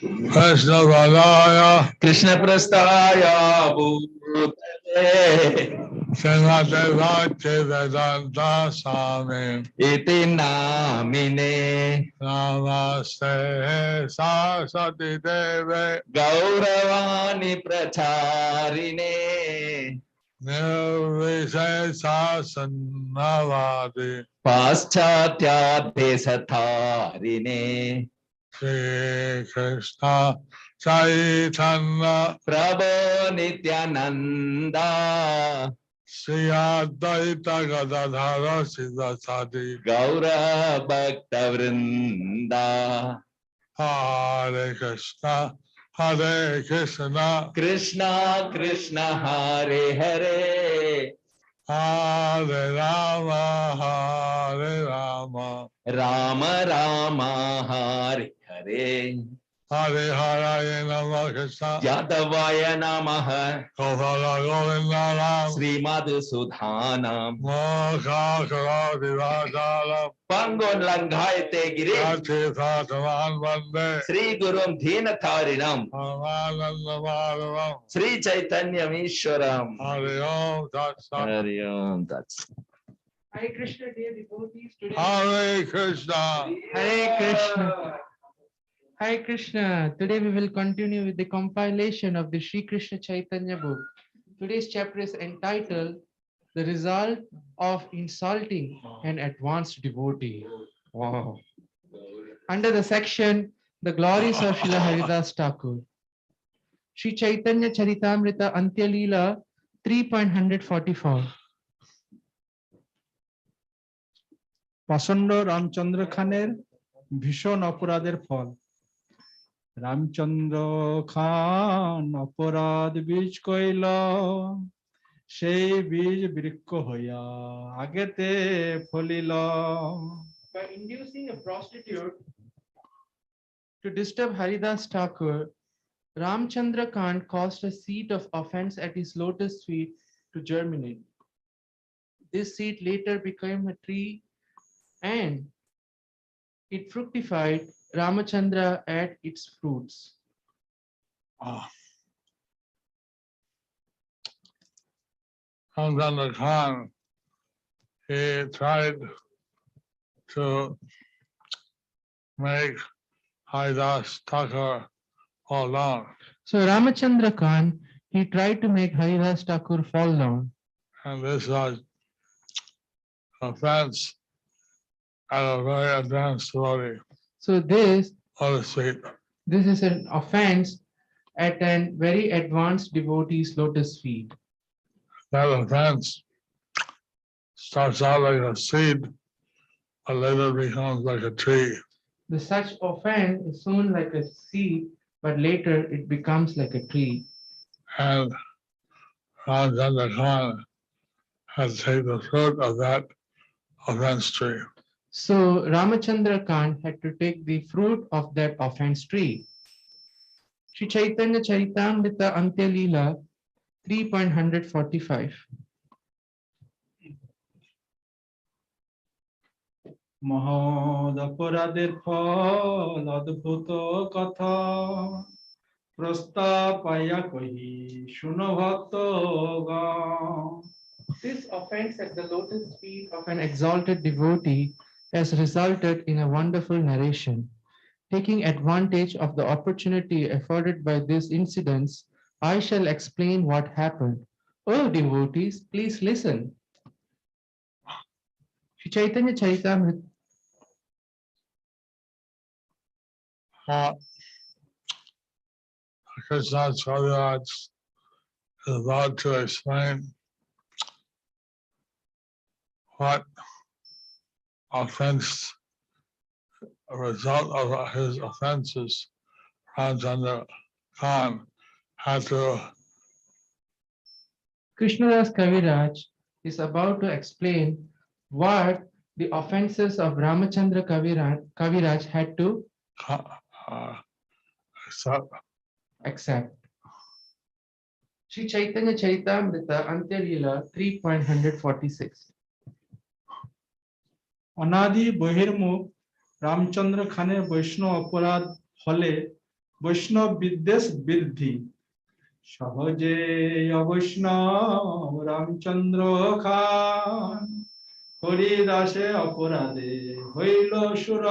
Krishna Vadaya Krishna Prasthaya Bhutale Srimate Bhakti Vedanta Swami Iti Namine Namaste Saraswati Deve Gauravani Pracharine Nirvishesha Sunnavadi Paschatya Desatharine Shri Krishna Chaitanya Prabhu Nityananda Shri Advaita Gadadhara Siddhasadi Gaura Bhakta Vrinda Hare Krishna Hare Krishna Krishna Krishna Hare Hare Hare Rama Hare Rama Rama Rama Hare Hare Hare Hare Nama Krishna Yadavaya Namaha Gopala Govindaram Sri Madhusudhanam Mokha Karati Vajalam Pangon Langhaite Giri Ati Sataman Vande Sri Gurum Dhinatharinam Paramananda Madhavam Sri Caitanya Ishwaram Hare Om Tat Sat Hare Om Tats Hare Krishna, dear devotees. Today, Hare Krishna Hare Krishna. Hare Krishna. Today we will continue with the compilation of the Sri Krishna Chaitanya book. Today's chapter is entitled The Result of Insulting an Advanced Devotee. Wow. Under the section The Glories of Srila Haridas Thakur. Sri Chaitanya Charitamrita Antya Leela 3.144. প্রচন্ড রামচন্দ্র খানের ভীষণ অপরাধের ফল। রামচন্দ্র খান অপরাধ বীজ কইল, সেই বীজ বৃক্ষ হইয়া আগেতে ফলিল। By inducing a prostitute to disturb Haridas Thakur, Ramchandra Kant caused a seed of offense at his lotus feet to germinate. This seed later became a tree and it fructified. Ramachandra ate its fruits. Ramchandra Khan, he tried to make Haridas Thakur fall down. So Ramachandra Khan, he tried to make Haridas Thakur fall down. And this was offense at a very advanced devotee. So this Lotus feet. is an offense at a very advanced devotee's lotus feet. That offense starts out like a seed, but later becomes like a tree. The such offense is sown like a seed, but later it becomes like a tree. And Ramchandra Khan had to take the fruit of that offense tree. So Ramachandra Khan had to take the fruit of that offense tree. Sri Chaitanya Charitamrita Antya Leela 3.145. মহৎ অপরাধের ফল অদ্ভুত কথা, প্রস্তাব পাইয়া কহি শুনো ভক্তগণ। This offense at the lotus feet of an exalted devotee has resulted in a wonderful narration. Taking advantage of the opportunity afforded by these incidents, I shall explain what happened. Oh devotees, please listen. Sri Chaitanya Charitamrita. Krishna Chaviraj is about to explain what offense, a result of his offenses, Ramchandra Khan had to. Krishnadas Kaviraj is about to explain what the offenses of Ramachandra Kaviraj had to accept. Sri Chaitanya Charitamrita Antya Leela 3.146. অনাদি বহির্মুখ রামচন্দ্র খানের বৈষ্ণব অপরাধ ফলে বৈষ্ণব বিদ্বেষ বৃদ্ধি সহজে অবৈষ্ণব রামচন্দ্র খান হরিদাসে অপরাধে হইল সুর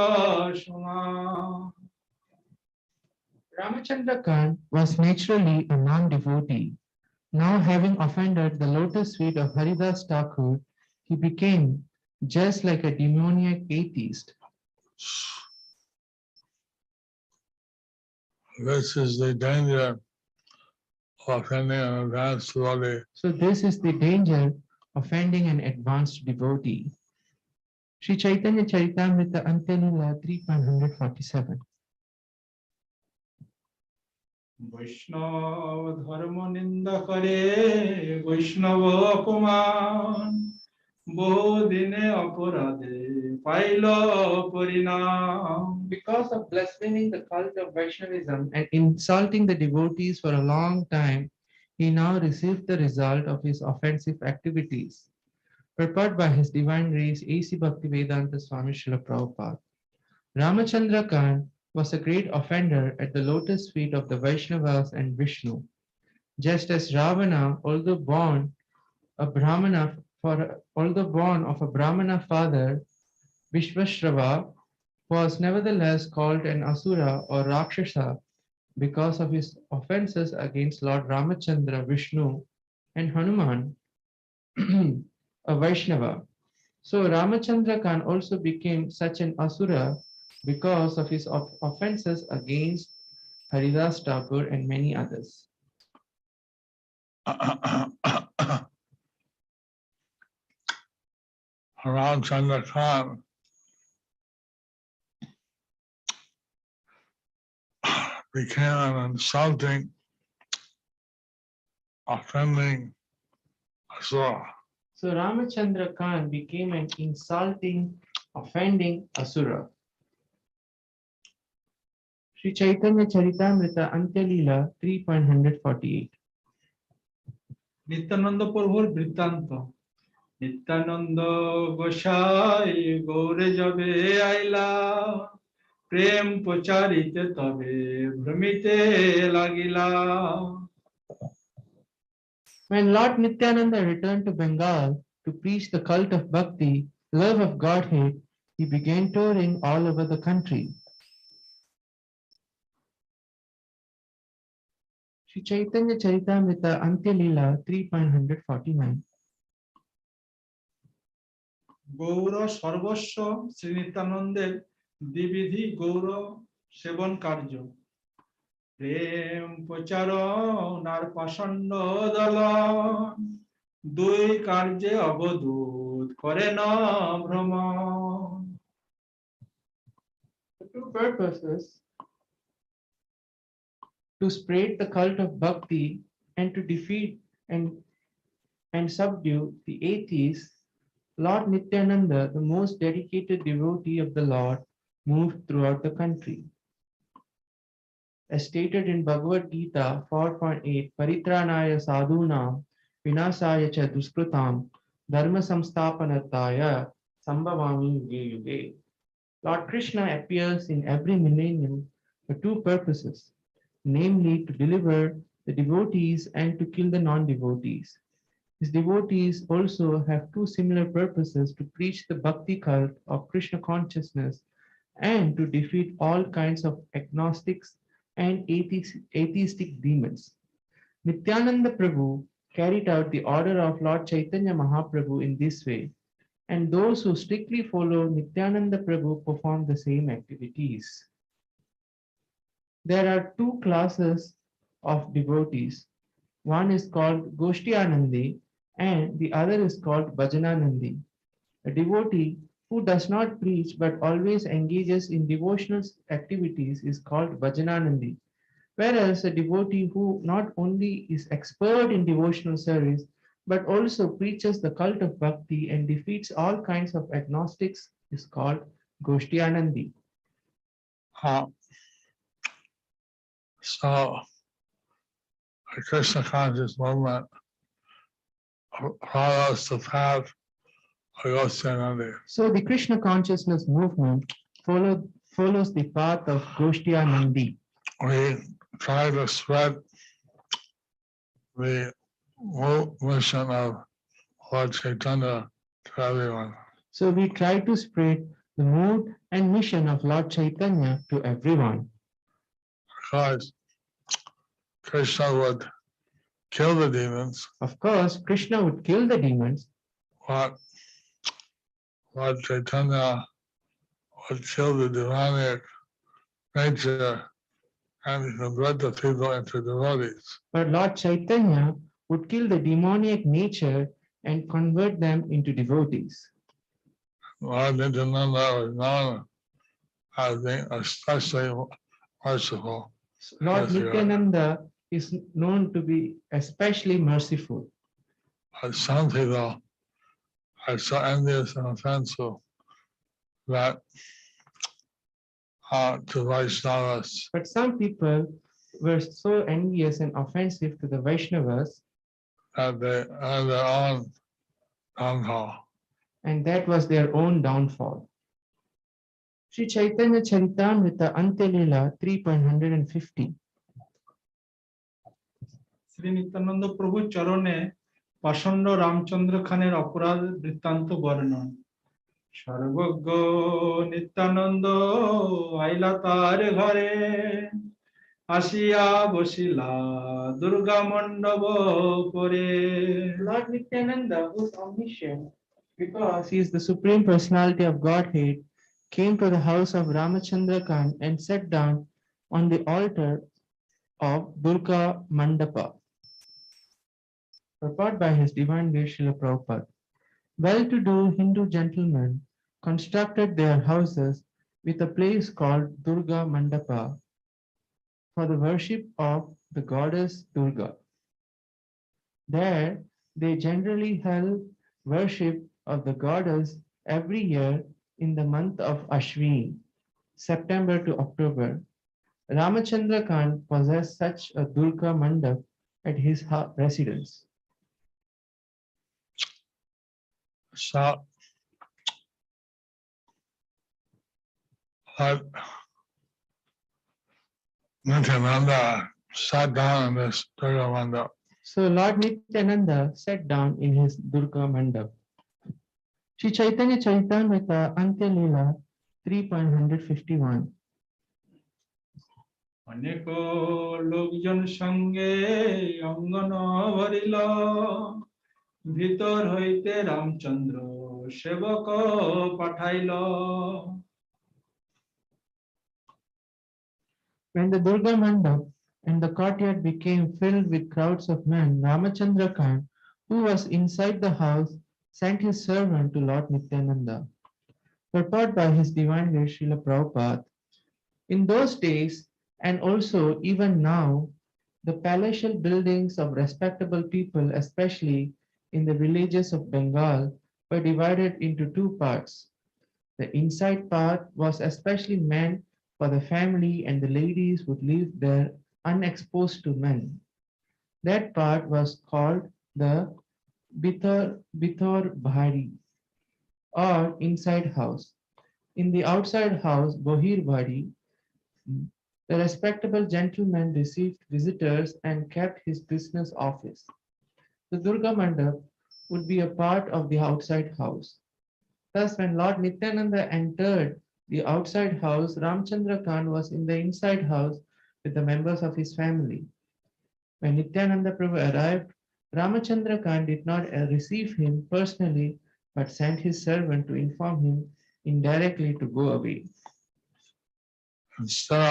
সমান। Ramachandra Khan was naturally a non-devotee. Now having offended the lotus feet of Haridas Thakur, he became just like a demoniac atheist. This is the danger of offending an advanced devotee. So this is the danger of offending an advanced devotee. Sri Chaitanya Charitamrita Antelila 3.147. বৈষ্ণব ধর্ম নিন্দা করে বৈষ্ণব অপমান বহুদিনে অপরাধে pile পরিণাম। Because of blaspheming the cult of Vaishnavism and insulting the devotees for a long time, he now received the result of his offensive activities. Prepared by His Divine Grace A.C. Bhaktivedanta Swami Srila Prabhupada. Ramachandra Khan was a great offender at the lotus feet of the Vaishnavas and Vishnu. Just as Ravana, although born of a Brahmana father, Vishvashrava, was nevertheless called an Asura or Rakshasa because of his offenses against Lord Ramachandra, Vishnu, and Hanuman, a Vaishnava. So Ramachandra Khan also became such an Asura because of his offenses against Haridas Thakur and many others. Ramchandra Khan became an insulting, offending Asura. So Ramachandra Khan became an insulting, offending Asura. Sri Chaitanya Charitamrita Antyalila 3.148. Nityananda প্রভুর বৃত্তান্ত নিত্যানন্দ গোসাই গৌরে যাবে আইলা প্রেম প্রচারিতে তবে ভ্রমিতে লাগিলা। When Lord Nityananda returned to Bengal to preach the cult of Bhakti, love of Godhead, he began touring all over the country. Sri Chaitanya Charitamrita Antyalila 3.149. Gour সর্বস্ব শ্রী নিত্যানন্দের দ্বিবিধি গৌর সেবন কার্য প্রেম প্রচারণ আর পাষণ্ড দলন দুই কার্যে অবধূত করে না ভ্রমণ। The two purposes to spread the cult of Bhakti and to defeat and subdue the atheists, Lord Nityananda, the most dedicated devotee of the Lord, moved throughout the country. As stated in Bhagavad Gita 4.8, Paritranaya sadhunam vinasaya cha duskrutam dharma samsthapanataya sambhavami yuge yuge. Lord Krishna appears in every millennium for two purposes, namely to deliver the devotees and to kill the non-devotees. His devotees also have two similar purposes, to preach the bhakti cult of Krishna consciousness and to defeat all kinds of agnostics and atheistic demons. Nityananda Prabhu carried out the order of Lord Chaitanya Mahaprabhu in this way, and those who strictly follow Nityananda Prabhu perform the same activities. There are two classes of devotees. One is called Goshtianandi and the other is called Bhajananandi. A devotee who does not preach but always engages in devotional activities is called Bhajananandi, whereas a devotee who not only is expert in devotional service but also preaches the cult of bhakti and defeats all kinds of agnostics is called Goshtianandi. So the Krishna conscious movement follows the path of Goshtianandi. So the Krishna consciousness movement follows the path of Goshtianandi. we try to spread the mission of Lord Chaitanya to everyone. So we try to spread the mood and mission of Lord Chaitanya to everyone. Because Krishna would kill the demons, Of course, Krishna would kill the demons, but Lord Chaitanya would kill the demonic nature and convert the people into devotees. but Lord Chaitanya would kill the demoniac nature and convert them into devotees. Lord Nityananda was known as being especially merciful. Lord Yes, you are. Nityananda is known to be especially merciful. But some people are so envious and offensive that to Vaishnavas, But some people were so envious and offensive to the Vaishnavas, that they have their own downfall. and that was their own downfall. Sri Chaitanya Charitamrita Antyalila 3.150. Shri Nityananda প্রভু চরণে পাষণ্ড রামচন্দ্র খানের অপরাধ বৃত্তান্ত বর্ণন। সর্বজ্ঞ নিত্যানন্দ আইলা তার ঘরে, আসিয়া বসিলা দুর্গা মণ্ডপ পরে। Lord Nityananda, who is omniscient, because he is the Supreme Personality of Godhead, came to the house of Ramachandra Khan and sat down on the altar of Durga Mandapa, purport by His Divine Grace Srila Prabhupada. Well-to-do Hindu gentlemen constructed their houses with a place called Durga Mandapa for the worship of the goddess Durga. There, they generally held worship of the goddess every year in the month of Ashwin, September to October. Ramachandra Khan possessed such a Durga Mandap at his residence. So, Lord Nityananda sat down in this Durga Mandap. So Lord Nityananda sat down in his Durga Mandap. Sri Chaitanya Charitamrita Antyalila 3.151. অনেক লোকজন সঙ্গে অঙ্গন ভরিল, ভিতর হইতে রামচন্দ্র সেবক পাঠাইল। When the Durga Mandap and the courtyard became filled with crowds of men, Ramachandra Khan, who was inside the house, sent his servant to Lord Nityananda. Purport by His Divine Grace Srila Prabhupada. In those days, and also even now, the palatial buildings of respectable people, especially in the villages of Bengal, were divided into two parts. The inside part was especially meant for the family, and the ladies would live there unexposed to men. That part was called the Bithor Bhari, or inside house. In the outside house, Bohir Bhari, the respectable gentleman received visitors and kept his business office. The Durga Mandap would be a part of the outside house. Thus, when Lord Nityananda entered the outside house, Ramchandra Khan was in the inside house with the members of his family. When Nityananda Prabhu arrived, Ramachandra Khan did not receive him personally, but sent his servant to inform him indirectly to go away. Instead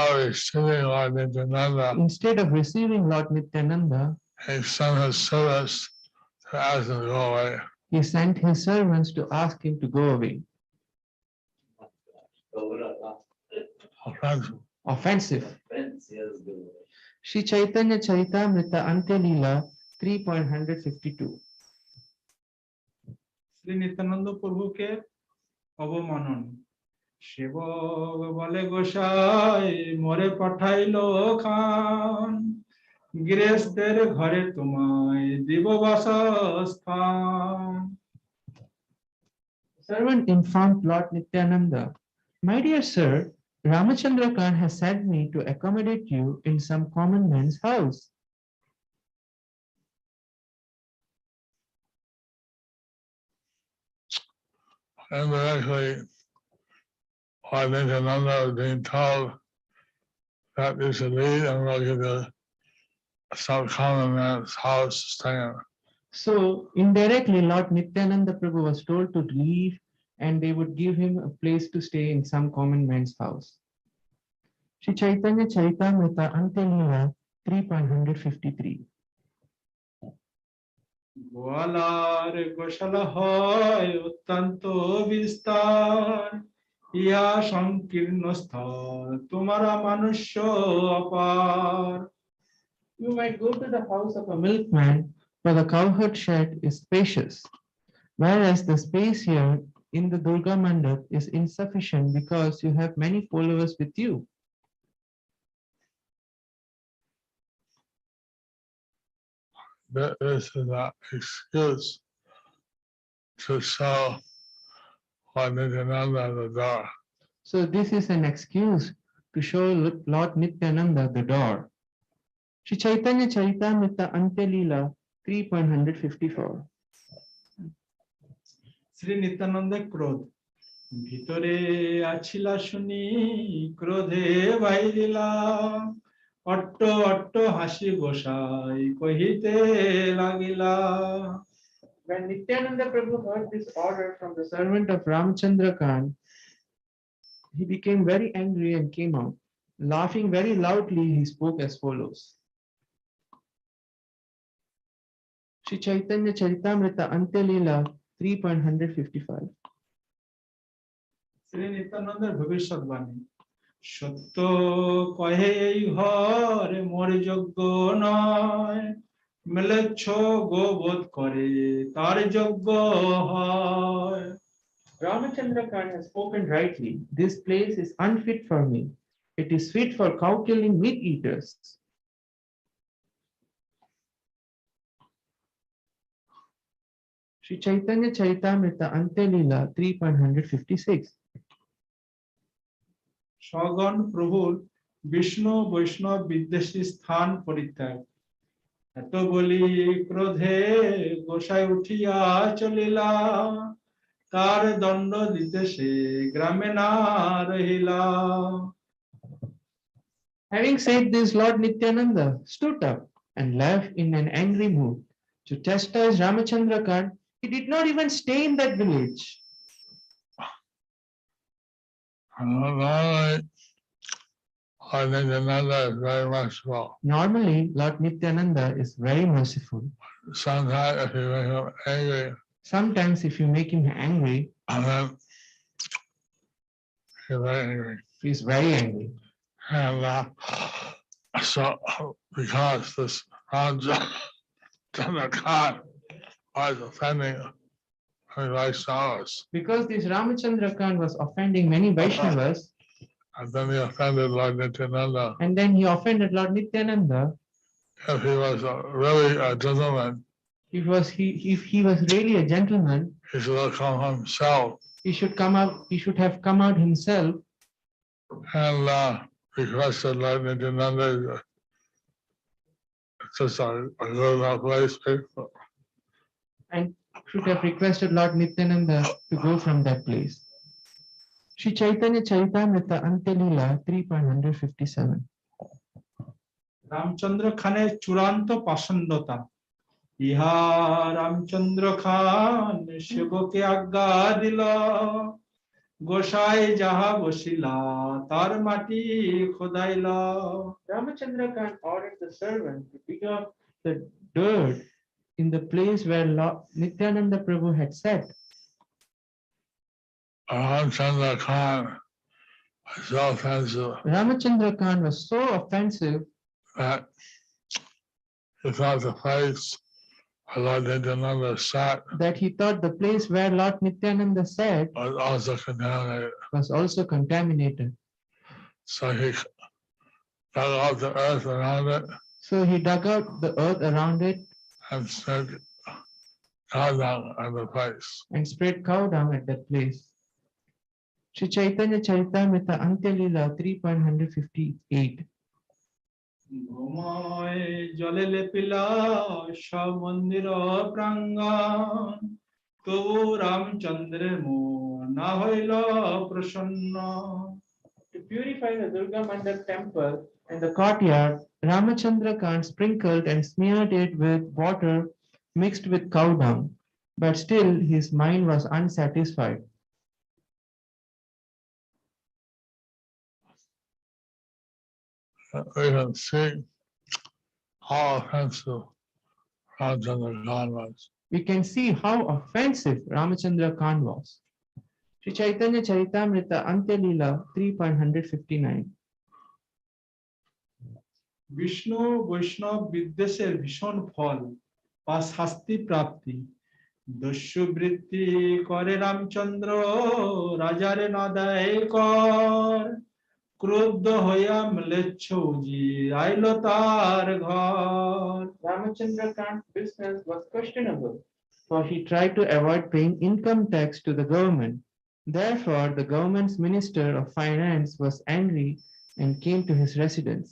of receiving Lord Nityananda, he sent his servants to ask him to go away. He sent his servants to ask him to go away. Offensive. Offensive. Sri Chaitanya Charitamrita Antyalila 3.152. Shri Nityananda প্রভুকে অবমানন। সেবক বলে গোসাই মরে পাঠাইল খান, গৃহস্থের ঘরে তোমায় দিব বাসস্থান। Servant informed Lord Nityananda, "My dear sir, Ramachandra Khan has sent me to accommodate you in some common man's house. Indirectly, I think another is being told that you should leave and go to some common man's house to stay in. So indirectly, Lord Nityananda Prabhu was told to leave and they would give him a place to stay in some common man's house. Sri Chaitanya Charitamrita Antelila 3.153. গোয়ালার গোশালা হয় অত্যন্ত বিস্তার ইয়া সংকীর্ণ স্থল তোমারা মনুষ্য অপার You might go to the house of a milkman, but the cowherd shed is spacious, whereas the space here in the Durga Mandap is insufficient because you have many followers with you. This is an excuse to show Lord Nityananda the door. So this is an excuse to show Lord Nityananda the door. Sri Chaitanya Charitamrita Antelila 3.154. Shri নিত্যানন্দের ক্রোধ ভিতরে আছিলা শুনি ক্রোধে বাইরিলা অট্ট অট্ট হাসি গোসাই কহিতে লাগিলা When Nityananda Prabhu heard this order from the servant of Ramchandra Khan, he became very angry and came out. Laughing very loudly, he spoke as follows. Sri Chaitanya Charitamrita Antelila 3.155. Shri নিত্যানন্দের ভবিষ্যৎবাণী সত্য কহে এই ঘর মোর যোগ্য নয় মেলেচ্ছ গোবোধ করে তার যোগ্য হয় Ramachandra Khan has spoken rightly. This place is unfit for me. It is fit for cow killing meat eaters. Sri Chaitanya Charitamrita Antelila 3.156. সগণ প্রভুর বিষ্ণু বৈষ্ণব বিদ্বেষী স্থান পরিত্যাগ এত বলি ক্রোধে গোসাই উঠিয়া চলিলা তার দণ্ড দিতে সে গ্রামে না রহিলা Having said this, Lord Nityananda stood up and left in an angry mood to chastise Ramachandra Khan. He did not even stay in that village. Normally, Lord Nityananda is very merciful. Normally, Lord Nityananda is very merciful. Sometimes if you make him angry, Sometimes, if you make him angry, and then he's very angry. he's very angry. And so, because this Ramchandra Khan was offending Vaishnavas, Because this Ramachandra Khan was offending many Vaishnavas, and then he offended Lord Nityananda. and then he offended Lord Nityananda. If he was really a gentleman, If he was really a gentleman, he should have come himself he should come out. He should have come out himself and requested Lord Nityananda to go to that place. and should have requested Lord Nityananda to go from that place. Sri Chaitanya Charitamrita Antelila 3.157. Ramchandra খানের চূড়ান্ত পাষণ্ডতা ইহা রামচন্দ্র খান সেবকে আজ্ঞা দিল গোসাই যাহা বসিলা তার মাটি খোদাইলা Ramachandra Khan ordered the servant to dig up the dirt in the place where Lord Nityananda Prabhu had sat. Ramchandra Khan was so offensive Ramachandra Khan was so offensive that he thought the place where Lord Nityananda sat that he thought the place where Lord Nityananda sat was also contaminated. was also contaminated. So he dug out the earth around it So he dug out the earth around it and spread cow dung on the place. and spread cow dung at that place. Sri Chaitanya Charitamrita Antya Leela 3.158. ঘুমায় জলে লেপিলা সব মন্দির প্রাঙ্গণ তবু রামচন্দ্রের মন না হইল প্রসন্ন To purify the Durga Mandap temple and the courtyard, Ramachandra Khan sprinkled and smeared it with water mixed with cow dung, but still his mind was unsatisfied. We can see how offensive Ramchandra Khan was. We can see how offensive Ramachandra Khan was. Sri Chaitanya Charitamrita Antya Leela 3.159. Vishnu বৈষ্ণব বিদ্বেষের ভীষণ ফল বা শাস্তি প্রাপ্তি দস্যুবৃত্তি করে রামচন্দ্র রাজারে না দেয় কর ক্রুদ্ধ হইয়া ম্লেচ্ছ আইল তার ঘর Ramachandra Khan's business was questionable, for he tried to avoid paying income tax to the government. Therefore, the government's minister of finance was angry and came to his residence.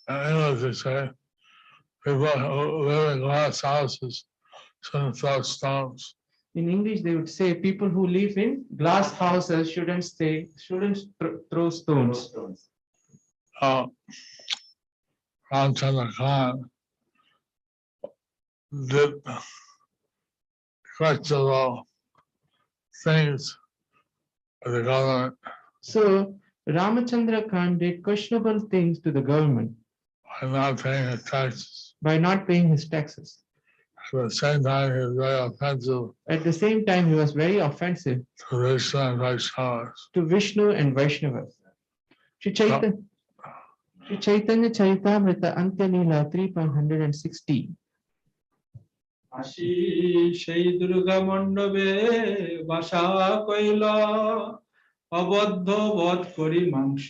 And English they say, people who live in glass houses shouldn't throw stones. In English, they would say people who live in glass houses shouldn't throw stones. Ramchandra Khan did questionable things with the government So Ramachandra Khan did questionable things to the government by not paying his taxes. by not paying his taxes. At the same time, he was very offensive At the same time, he was very offensive to Vishnu and Vaishnavas. to Vishnu and Vaishnavas. Sri Chaitanya Charitamrita Antya Leela 3.160. আসি সেই দুর্গা মণ্ডপে বাসা কইল অবদ্ধ বধ করি মাংস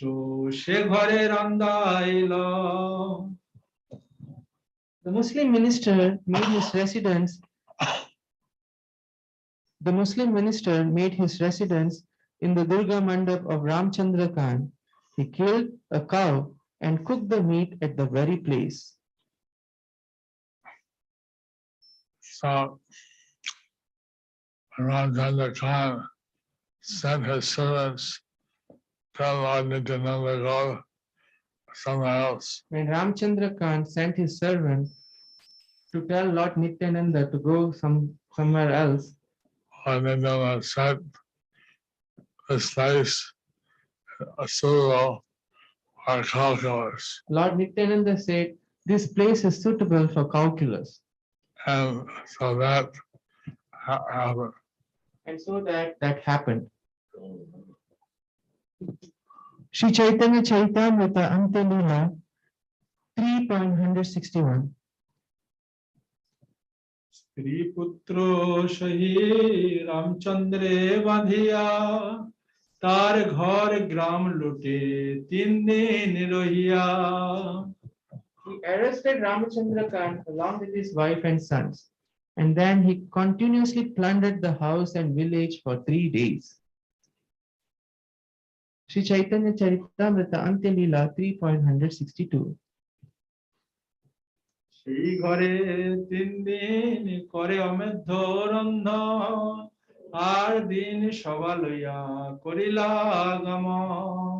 সে ঘরে রান্দাইল The Muslim minister made his residence in the Durga Mandap of Ramchandra Khan. He killed a cow and cooked the meat at the very place. So Ramchandra Khan sent his servants to Lord Nityananda to go somewhere else. When Ramchandra Khan sent his servant to tell Lord Nityananda to go somewhere else, Lord Nityananda said, this place is suitable for calculus. Lord Nityananda said, this place is suitable for calculus. And so that happened. And so that happened. Sri Chaitanya Charitamrita Antya Leela 3.161. স্ত্রী পুত্র সহি রামচন্দ্রে বাঁধিয়া তার ঘর গ্রাম লুটে 3 দিন রহিয়া He arrested Ramachandra Khan along with his wife and sons, and then he continuously plundered the house and village for 3 days. Sri Chaitanya Charitamrita Antya Leela 3.162. সেই ঘরে 3 দিন করে অমেধ্য রন্ধন আর দিন সভা লইয়া করিলা আগমন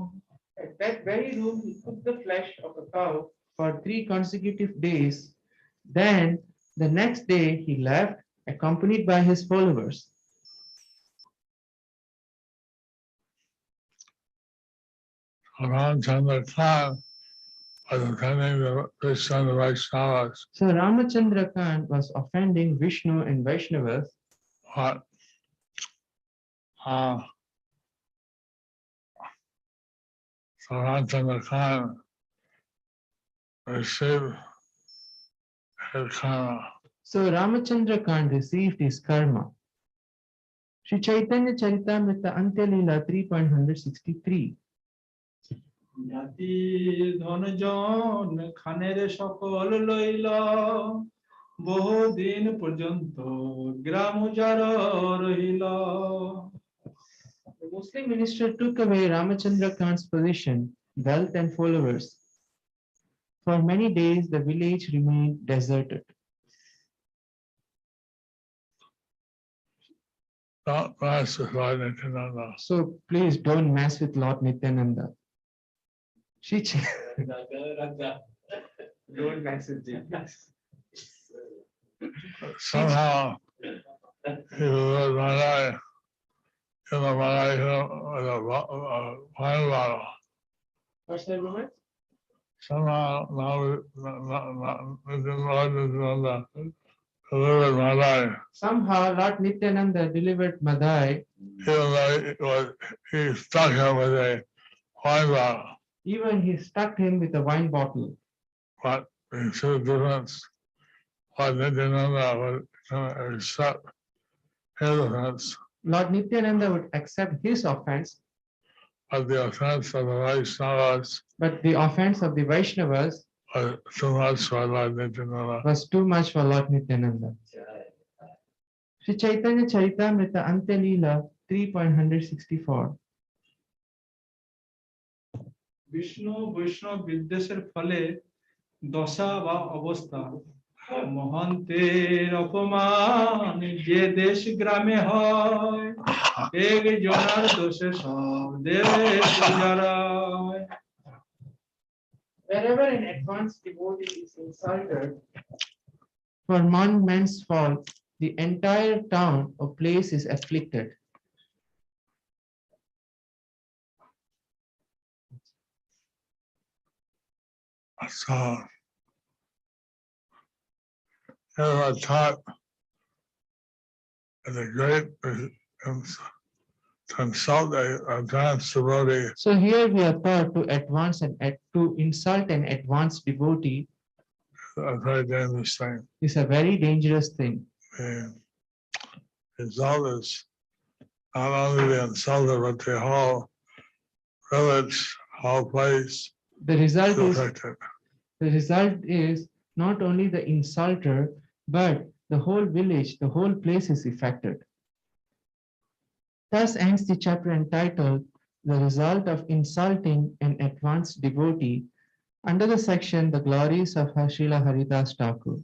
At that very room, he cooked the flesh of a cow for 3 consecutive days. Then, the next day, he left, accompanied by his followers. Ramchandra Khan was attending the Vishnu and Vaishnavas, So, Ramachandra Khan was offending Vishnu and Vaishnavas, but so Ramchandra Khan received his karma. So Ramachandra Khan received his karma. Sri Chaitanya Charitamrita Antya Leela 3.163. জাতি ধনজন খানের সকল লইল বহুদিন পর্যন্ত গ্রাম যারা রহিল। The Muslim minister took away Ramachandra Khan's position, wealth, and followers. For many days, the village remained deserted. Don't mess with Lord Nityananda. So please don't mess with Lord Nityananda. Don't mess with him. Somehow he was Malay in the Malay with a wine bottle. What's that, Roman? Somehow now Lord Nityananda delivered Malay. Somehow Lord Nityananda delivered Madhava, Even though he stuck him with a wine bottle. even he stuck him with a wine bottle. But you see the difference. Lord Nityananda would accept his offense, Lord Nityananda would accept his offense, but the offense of the Vaishnavas but the offense of the Vaishnavas was too much for Lord Nityananda. was too much for Lord Nityananda. Sri Chaitanya Charitamrita Antya Leela 3.164. Vishnu বৈষ্ণব বিদ্বেষের ফলে দশা বা অবস্থা, মহান্তের অপমান যে দেশ গ্রামে হয়, একজনার দোষে সব দেশ উজাড়ায়। Wherever an advanced devotee is insulted for one man's fault, the entire town or place is afflicted. So everyone taught the great consult a advanced devotee. So here we are taught to advance and to insult an advanced devotee A very dangerous thing. is a very dangerous thing. The result is not only the insulter, but the whole village, whole place The result is is affected. not only the insulter, but the whole village, the whole place is affected. Thus ends the chapter entitled The Result of Insulting an Advanced Devotee, under the section The Glories of Srila Haridas Thakur.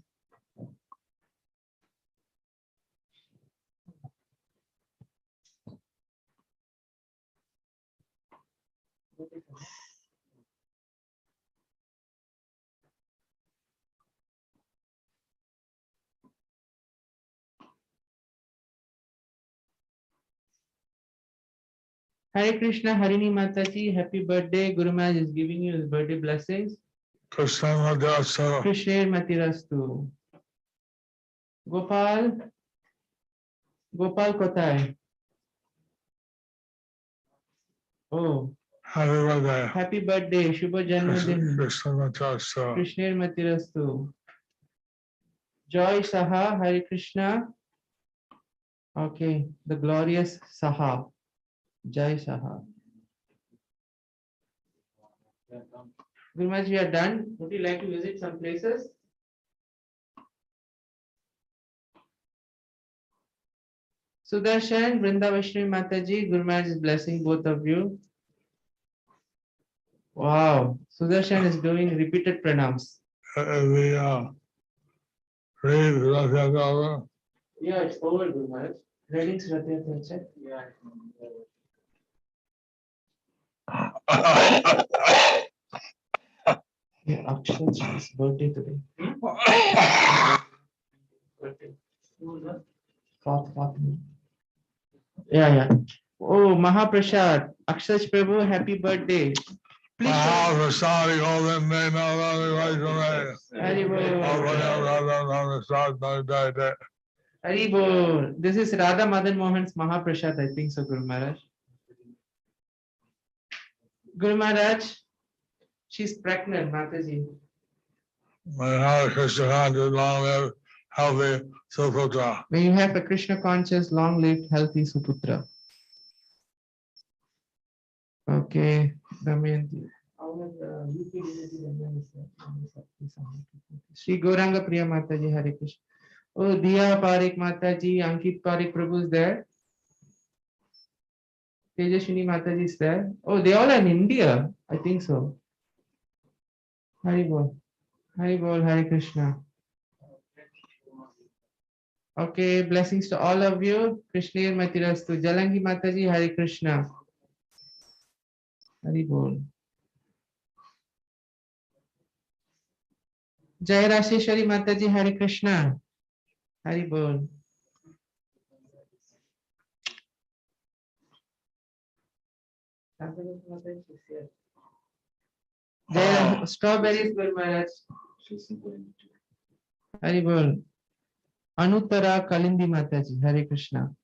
Hare Krishna, Harini Mataji, happy birthday. Guru Maharaj is giving you his birthday blessings. Krishna Madhava. Krishna Matirastu. Gopal Kotai. Oh, Happy birthday. happy birthday. Shubha Janmadin. Krishna Madhava. Krishna Matirastu. Joy Saha, Hare Krishna. Okay, the glorious Saha. Jai Saha. Guru Maharaj, we are done. Would you like to visit some places? Sudarshan, Vrinda Vaishnavi Mataji, Guru Maharaj is blessing both of you. Wow, Sudarshan is doing repeated pranams. The read Sathyabhama. Yeah, it's over, Guru Maharaj. Reading Sratya. Yeah, Akshal's birthday today. Fourth. Yeah. Oh, Mahaprasad, Akshash Prabhu, happy birthday. Please. Mahaprasad, golden day, no longer right away. Haribol. This is Radha Madan Mohan's Mahaprasad, I think so, Guru Maharaj. Guru Maharaj, she's pregnant, Mataji. May Hare Krishna do long live, healthy, Suputra. May you have a Krishna conscious, long-lived, healthy Suputra. Okay, Damayanti. How was the Sri Gauranga Priya Mataji, Hare Krishna. Oh, Diya Parik Mataji, Ankit Parik Prabhu is there. Tejashwini Mataji is there. Oh, they all are in India. I think so. Hari Bol. Hari Bol, Hare Krishna. Okay, blessings to all of you. Krishna Matirastu. Jalangi Mataji, Hare Krishna. Hari Bol. Jai Rasheshwari Mataji, Hare Krishna. Hari Bol. Jai Strawberries Guru Maharaj. Hari Bol. Anuttara Kalindi Mataji, Hare Krishna.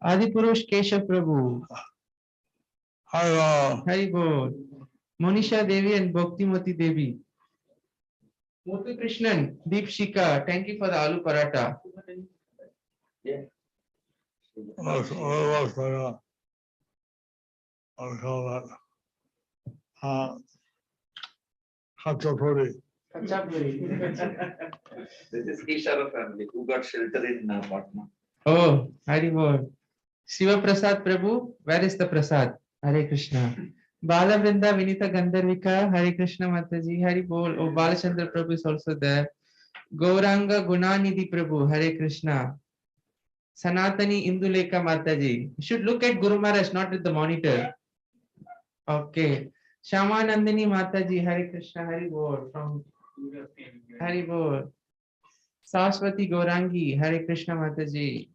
Adipurush Keshav Prabhu. Hello. Hari Bol. Monisha Devi and Bhaktimati Devi. Muthu Krishnan, Deepshika, thank you for the aloo paratha. Looks like a, I'll call that, Kachapuri. This is Ishara family who got shelter in Patna. Oh, Hari Bol. Shiva Prasad Prabhu, where is the Prasad? Hare Krishna. Bala Vrinda Vinita Gandharvika, Hare Krishna Mataji, Hari Bol. Oh, Balachandra Prabhu is also there. Gauranga Gunanidhi Prabhu, Hare Krishna. Sanatani Induleka Mataji. You should look at Guru Maharaj, not at the monitor. Okay. Shamanandini Mataji, Hare Krishna, Hari Bol. From Hari Bol. Saraswati Gaurangi, Hare Krishna Mataji.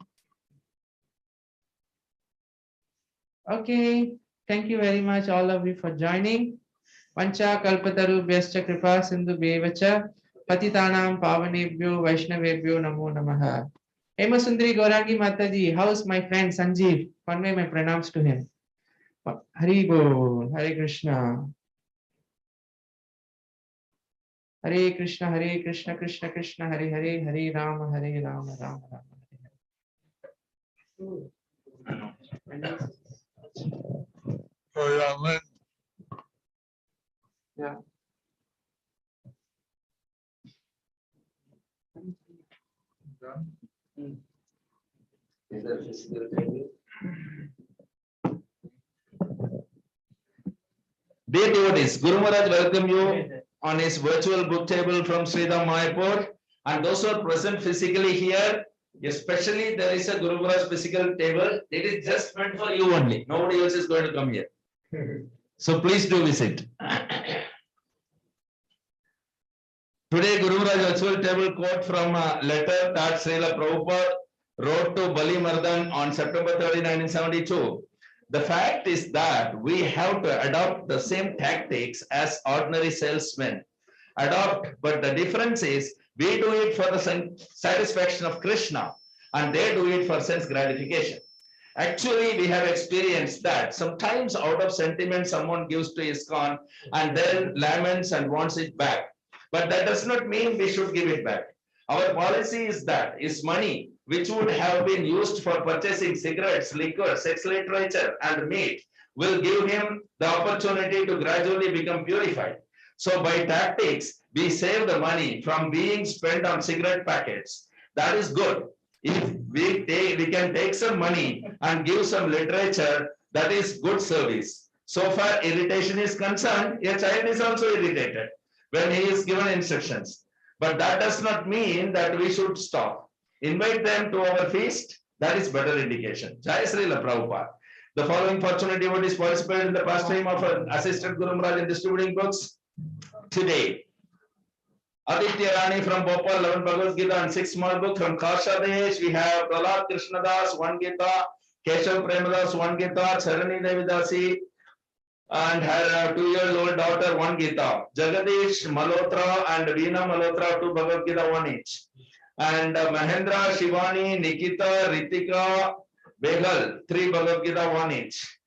Okay. Thank you very much, all of you, for joining. Pancha Kalpataru Vyascha Kripa Sindhu Bevacha Patitanam Pavanebhyo Vaishnavebhyo Namo Namaha. Hema Sundari Gaurangi Mataji, how's my friend Sanjeev? Convey my pranams to him. Hari Bol, Hare Krishna. Hare Krishna, Krishna Krishna, Hare Hare, Hare Rama, Rama Rama. Oh, yeah, man. Yeah. Dear devotees, Guru Maharaj welcome you on his virtual book table from Sridham Mayapur, and those who are present physically here, especially there is a Guru Maharaj physical table. It is just meant for you only. Nobody else is going to come here. So please do visit. Today Guru Maharaj virtual table quote from a letter that Srila Prabhupada wrote to Bali Mardan on September 30, 1972. The fact is that we have to adopt the same tactics as ordinary salesmen adopt, but the difference is we do it for the satisfaction of Krishna and they do it for sense gratification. Actually, we have experienced that sometimes out of sentiment someone gives to ISKCON and then laments and wants it back. But that does not mean we should give it back. Our policy is that is money which would have been used for purchasing cigarettes, liquor, sex literature, and meat will give him the opportunity to gradually become purified. So by tactics, we save the money from being spent on cigarette packets. That is good. If we can take some money and give some literature, that is good service. So far irritation is concerned, a child is also irritated when he is given instructions. But that does not mean that we should stop. Invite them to our feast, that is better indication. Jai Srila Prabhupada. The following fortunate devotees participated in the pastime of an assistant Guru Maharaj in distributing books today. Aditya Rani from Bhopal, 11 Bhagavad Gita and 6 small book. From Kashadesh, we have Prahlad Krishnadas, 1 Gita, Keshav Premadas, 1 Gita, Charani Devidasi, and her 2-year-old daughter, 1 Gita. Jagadish Malhotra and Veena Malhotra, 2 Bhagavad Gita, 1 each. And Mahendra, Shivani, Nikita, Ritika, Begal, 3 Bhagavad Gita, 1 each.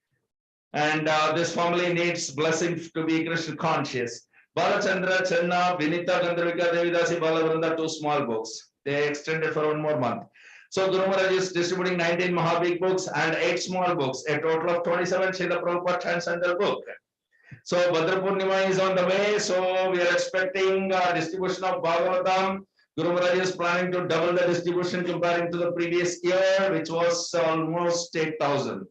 And this family needs blessing to be Krishna conscious. Balachandra, Channa, Vinita, Gandharvika, Devidasi, Balavranda, 2 small books. They extended for 1 more month. So Guru Maharaj is distributing 19 Mahabig books and 8 small books, a total of 27 Srila Prabhupada Transcendental book. So Bhadra Purnima is on the way. So we are expecting distribution of Bhagavatam. Guru Maharaj is planning to double the distribution comparing to the previous year, which was almost 8,000.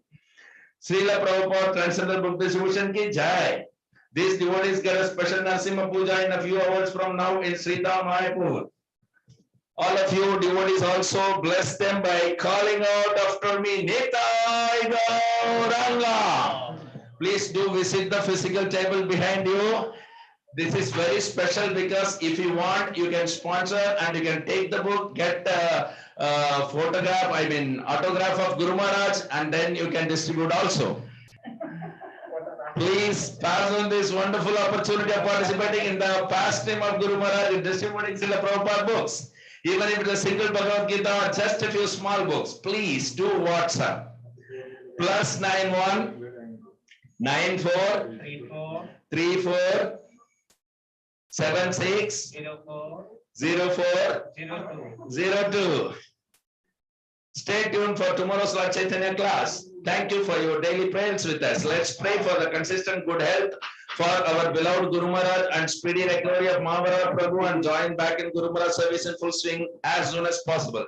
Srila Prabhupada Transcendental Book Distribution ki jai. These devotees get a special Narasimha Puja in a few hours from now in Sridham Mayapur. All of you devotees also bless them by calling out after me, Nitai Gauranga. Please do visit the physical table behind you. This is very special because if you want, you can sponsor and you can take the book, get a photograph, autograph of Guru Maharaj, and then you can distribute also. Please pass on this wonderful opportunity of participating in the pastime of Guru Maharaj in distributing Srila Prabhupada books. Even if it is a single Bhagavad Gita or just a few small books, please do WhatsApp. +91 94 34 76 04 02. Stay tuned for tomorrow's Lord Chaitanya class. Thank you for your daily prayers with us. Let's pray for the consistent good health for our beloved Guru Maharaj and speedy recovery of Mahavara Prabhu and join back in Guru Maharaj service in full swing as soon as possible.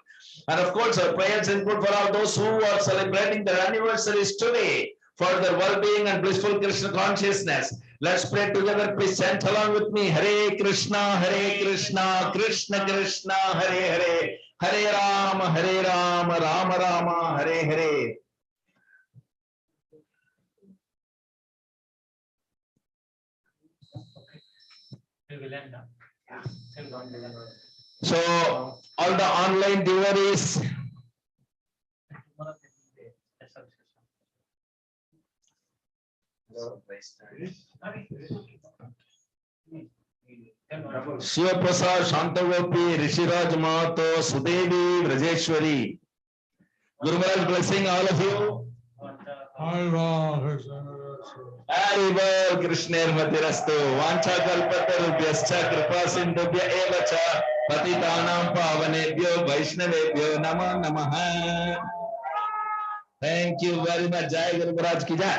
And of course, our prayers input for all those who are celebrating their anniversaries today for their well-being and blissful Krishna consciousness. Let's pray together. Please chant along with me. Hare Krishna, Krishna Krishna, Hare Hare. Hare Rama, Rama Rama, Hare Hare. So, all the online devotees, Shiva Prasad, Shantagopi, Rishiraj Mahato, Sudevi, Vrajeshwari. Guru Maharaj blessing all of you. Haribo Krishnir Matirastu, Vancha Kalpatarubhyascha, Kripa Sindhubhya Evacha, Patitanam Pavanebhyo, Vaishnavebhyo, Namo Namaha. Thank you very much. Jai Guru Maharaj ki jai.